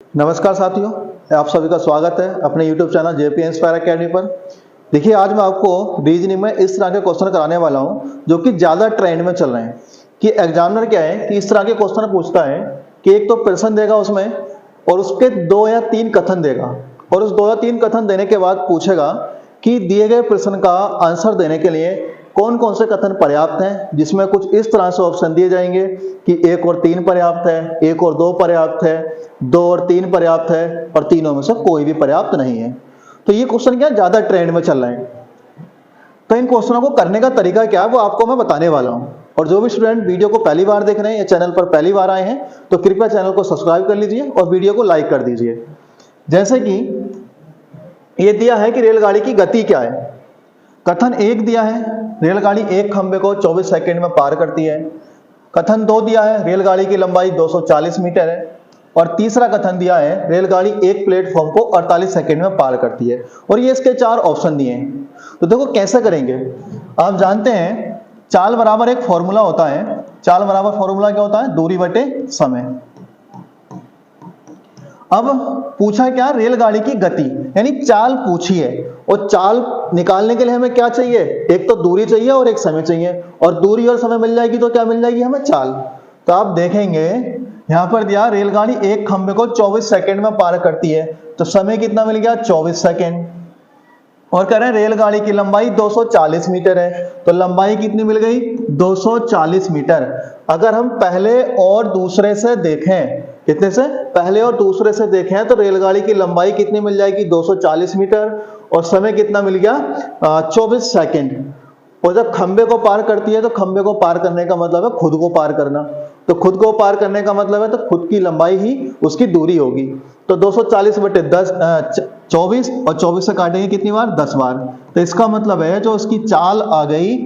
नमस्कार साथियों, आप सभी का स्वागत है अपने YouTube channel JP inspire academy पर। देखिए, आज मैं आपको रीजनिंग में इस तरह के क्वेश्चन कराने वाला हूं जो कि ज़्यादा ट्रेंड में चल रहे हैं। कि एग्जामिनर क्या है कि इस तरह के क्वेश्चन पूछता है कि एक तो प्रश्न देगा उसमें और उसके 2 या 3 कथन देगा, और उस 2 या 3 कथन देने के बाद पूछेगा कि दिए गए प्रश्न का आंसर देने के लिए कौन कौन से कथन पर्याप्त हैं, जिसमें कुछ इस तरह से ऑप्शन दिए जाएंगे कि 1 और 3 पर्याप्त है, 1 और 2 पर्याप्त है, 2 और 3 पर्याप्त है, और तीनों में से कोई भी पर्याप्त नहीं है। तो ये क्वेश्चन क्या ज्यादा ट्रेंड में चल रहे हैं। तो इन क्वेश्चनों को करने का तरीका क्या है वो आपको मैं बताने वाला हूं। और जो भी स्टूडेंट वीडियो को पहली बार देख रहे हैं या चैनल पर पहली बार आए हैं तो कृपया चैनल को सब्सक्राइब कर लीजिए और वीडियो को लाइक कर दीजिए। जैसे कि ये दिया है कि रेलगाड़ी की गति क्या है। कथन 1 दिया है, रेलगाड़ी एक खंबे को 24 सेकंड में पार करती है। कथन 2 दिया है, रेलगाड़ी की लंबाई 240 मीटर है। और तीसरा कथन दिया है, रेलगाड़ी एक प्लेटफॉर्म को 48 सेकंड में पार करती है। और ये इसके 4 ऑप्शन दिए हैं। तो देखो कैसे करेंगे। आप जानते हैं चाल बराबर एक फॉर्मूला होता है। चाल बराबर फॉर्मूला क्या होता है? दूरी बटे समय। अब पूछा क्या? रेलगाड़ी की गति, यानी चाल पूछी है। और चाल निकालने के लिए हमें क्या चाहिए? एक तो दूरी चाहिए और एक समय चाहिए। और दूरी और समय मिल जाएगी तो क्या मिल जाएगी हमें? चाल। तो आप देखेंगे यहां पर दिया रेलगाड़ी एक खंबे को 24 सेकंड में पार करती है, तो समय कितना मिल गया? 24 सेकंड। और कह रहे हैं रेलगाड़ी की लंबाई 240 मीटर है, तो लंबाई कितनी मिल गई? 240 मीटर। अगर हम पहले और दूसरे से देखें, कितने से? पहले और दूसरे से देखें तो रेलगाड़ी की लंबाई कितनी मिल जाएगी? 240 मीटर। और समय कितना मिल गया? 24 सेकंड। और जब खंबे को पार करती है तो खंबे को पार करने का मतलब है खुद को पार करना। तो खुद को पार करने का मतलब है तो खुद की लंबाई ही उसकी दूरी होगी। तो 240 बटे 24, और 24 से काटेंगे कितनी बार? 10 बार। तो इसका मतलब है जो उसकी चाल आ गई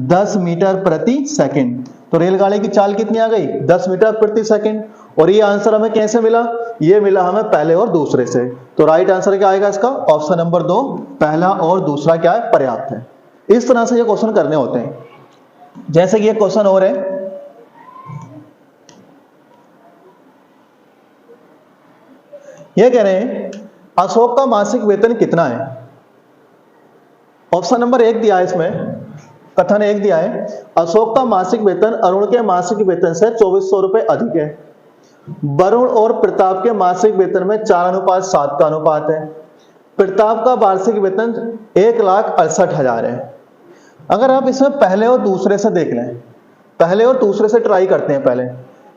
10 मीटर प्रति सेकंड। तो रेलगाड़ी की चाल कितनी आ गई? 10 मीटर प्रति सेकंड। और ये आंसर हमें कैसे मिला? ये मिला हमें पहले और दूसरे से। तो राइट आंसर क्या आएगा इसका? ऑप्शन नंबर 2, पहला और दूसरा क्या है? पर्याप्त है। इस तरह से ये क्वेश्चन करने होते हैं। जैसे कि ये क्वेश्चन और है, ये कह रहे हैं अशोक का मासिक वेतन कितना है। ऑप्शन नंबर 1 दिया है इसमें, कथन 1 दिया है अशोक का मासिक वेतन अरुण के मासिक वेतन से 2400 रुपए अधिक है। वरुण और प्रताप के मासिक वेतन में 4:7 का अनुपात है। प्रताप का वार्षिक वेतन 1,68,000 है। अगर आप इसमें पहले और दूसरे से देख लें, पहले और दूसरे से ट्राई करते हैं। पहले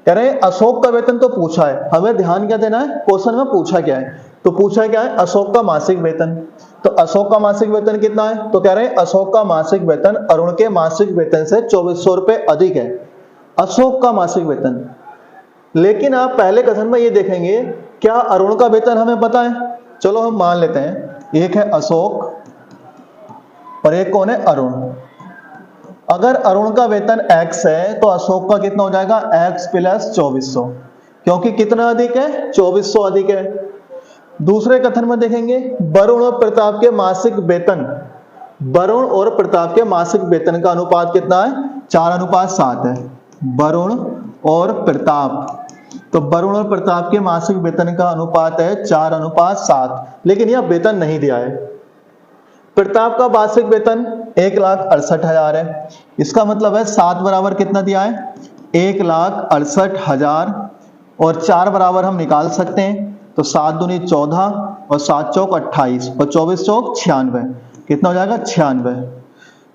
कह रहे हैं अशोक का वेतन तो पूछा है, हमें ध्यान क्या देना है? क्वेश्चन में पूछा क्या है? तो पूछा क्या है? अशोक का मासिक वेतन। तो अशोक का मासिक वेतन कितना है? तो कह रहे हैं अशोक का मासिक वेतन अरुण के मासिक वेतन से 2400 रुपए अधिक है। अशोक का मासिक वेतन। लेकिन आप पहले कथन में ये देखेंगे, क्या अरुण का वेतन हमें पता है? चलो हम मान लेते हैं, एक है अशोक और एक कौन है? अरुण। अगर अरुण का वेतन x है तो अशोक का कितना हो जाएगा? x प्लस 2400, क्योंकि कितना अधिक है? 2400 अधिक है। दूसरे कथन में देखेंगे वरुण और प्रताप के मासिक वेतन, वरुण और प्रताप के मासिक वेतन का अनुपात कितना है? 4:7 है। वरुण और प्रताप, तो वरुण और प्रताप के मासिक वेतन का अनुपात है 4:7। लेकिन यह वेतन नहीं दिया है। प्रताप का वार्षिक वेतन 1,68,000 है। इसका मतलब है 7 बराबर कितना दिया है? 1,68,000। और 4 बराबर हम निकाल सकते हैं, तो 7 दूनी 14 और 7 चौक 28 और 24 चौक 96। कितना हो जाएगा? 96।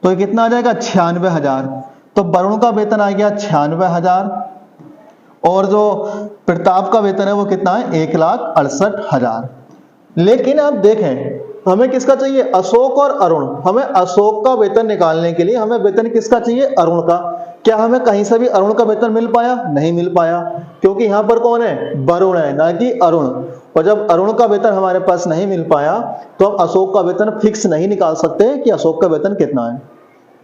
तो ये कितना आ जाएगा? 96,000। तो वरुण का वेतन आ गया 96,000 और जो प्रताप का वेतन है वो कितना है? 1,68,000। लेकिन आप देखें हमें किसका चाहिए? अशोक और अरुण। हमें अशोक का वेतन निकालने के लिए हमें वेतन किसका चाहिए? अरुण का। क्या हमें कहीं से भी अरुण का वेतन मिल पाया? नहीं मिल पाया, क्योंकि यहां पर कौन है? वरुण है, ना कि अरुण। और जब अरुण का वेतन हमारे पास नहीं मिल पाया तो हम अशोक का वेतन फिक्स नहीं निकाल सकते कि अशोक का वेतन कितना है,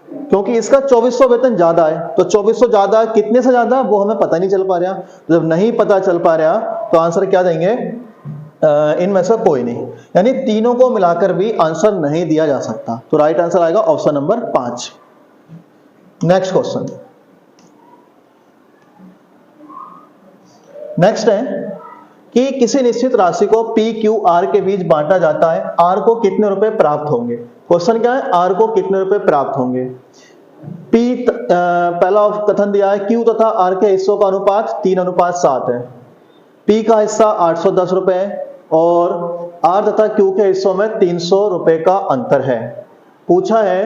क्योंकि इसका 2400 वेतन ज्यादा है। तो 2400 ज्यादा, कितने से ज्यादा वो हमें पता नहीं चल पा रहा। जब नहीं पता चल पा रहा तो आंसर क्या देंगे? इनमें से कोई नहीं, यानी तीनों को मिलाकर भी आंसर नहीं दिया जा सकता। तो राइट आंसर आएगा option number 5। Next question, next है कि किसी निश्चित राशि को पी क्यू आर के बीच बांटा जाता है, आर को कितने रुपए प्राप्त होंगे। क्वेश्चन क्या है, आर को कितने रुपए प्राप्त होंगे। पी पहला कथन दिया है, क्यू तथा आर के हिस्सों का अनुपात 3:7 है। पी का हिस्सा 810 रुपए है और आर तथा क्यू के हिस्सों में 300 रुपए का अंतर है। पूछा है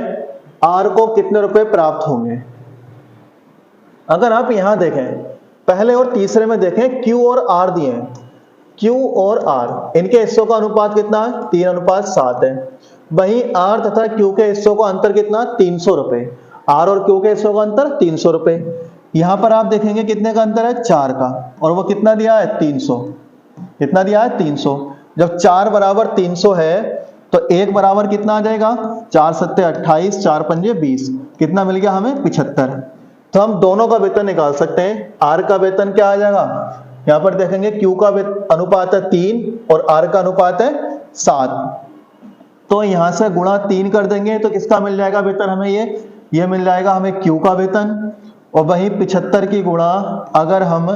आर को कितने रुपए प्राप्त होंगे। अगर आप यहां देखें, पहले और तीसरे में देखें, क्यू और आर दिए हैं, क्यू और आर इनके हिस्सों का अनुपात कितना है, 3:7 है। वहीं आर तथा क्यू के हिस्सों का अंतर कितना, 300 रुपए। आर और क्यू के हिस्सों का अंतर 300 रुपए। यहां पर आप देखेंगे कितने का अंतर है, 4 का, और वो कितना दिया है, 300। कितना दिया है, 300। जब 4 बराबर 300 है तो 1 बराबर कितना आ जाएगा, 4 सत्ते 28, 4 पंजे 20, कितना मिल गया हमें, 75। तो हम दोनों का वेतन निकाल सकते हैं। आर का वेतन क्या आ जाएगा, यहां पर देखेंगे क्यू का अनुपात है 3 और आर का अनुपात है 7, तो यहां से गुणा 3 कर देंगे तो किसका मिल जाएगा वेतन हमें, ये मिल जाएगा हमें क्यू का वेतन। और वहीं 75 की गुणा अगर हम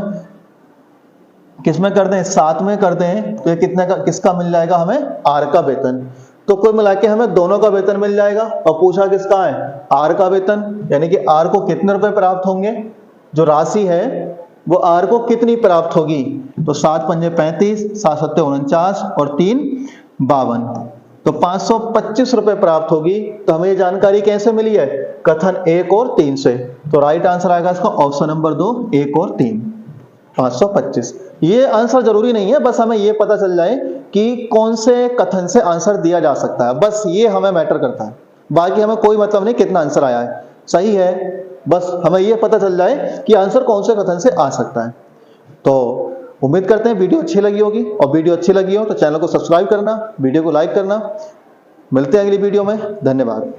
किसमें कर दें, 7 में कर दें तो ये कितने का, किसका मिल जाएगा हमें, आर का वेतन। तो कुल मिला के हमें दोनों का वेतन मिल जाएगा। और पूछा किसका है, आर का वेतन, यानी कि आर को कितने रुपए प्राप्त होंगे, जो राशि है वो आर को कितनी प्राप्त होगी। तो 7 पंजे 35, 7 सत्ते 49 और 3 52, तो 525 रुपए प्राप्त होगी। तो हमें ये जानकारी कैसे मिली है, कथन 1 और 3 से। तो राइट आंसर आएगा इसका ऑप्शन नंबर 2, 1 और 3, 525। ये आंसर जरूरी नहीं है, बस हमें ये पता चल जाए कि कौन से कथन से आंसर दिया जा सकता है, बस ये हमें मैटर करता है। बाकी हमें कोई मतलब नहीं कितना आंसर आया है, सही है, बस हमें ये पता चल जाए कि आंसर कौन से कथन से आ सकता है। तो उम्मीद करते हैं वीडियो अच्छी लगी होगी, और वीडियो अच्छी लगी हो तो चैनल को सब्सक्राइब करना, वीडियो को लाइक करना। मिलते हैं अगली वीडियो में, धन्यवाद।